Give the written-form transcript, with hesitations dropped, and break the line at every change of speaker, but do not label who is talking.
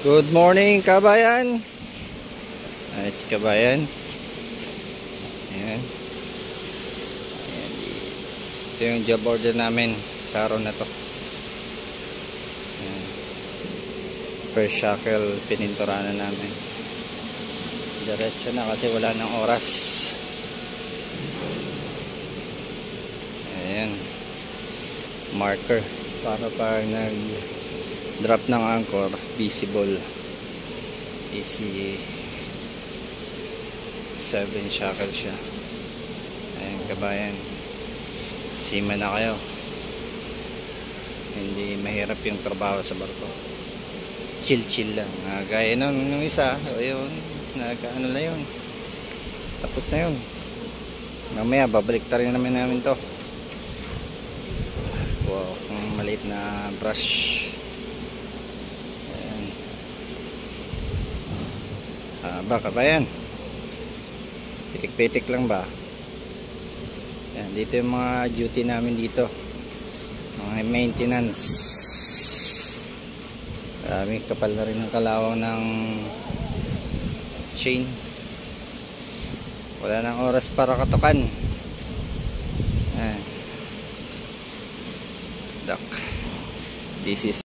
Good morning, kabayan. Si kabayan. Ayan. Ayan. Ito yung job order namin sa araw na to. Ayan. First shackle pinintura na namin. Diretso na kasi wala ng oras. Ayan. Marker para pag nag drop ng anchor, visible. Easy 7 shackle siya. Ayan kabayan, sima na kayo, hindi mahirap yung trabaho sa barko, chill lang. Gaya nung isa, ayun, nagkaano na yun, tapos na yun. Mamaya babalik ta rin namin to. Wow, maliit na brush. Baka ba yan? Pitik-pitik lang ba? Yan, dito yung mga duty namin dito. Mga maintenance. Maraming kapal na rin ang kalawang ng chain. Wala nang oras para katukan. Dock. This is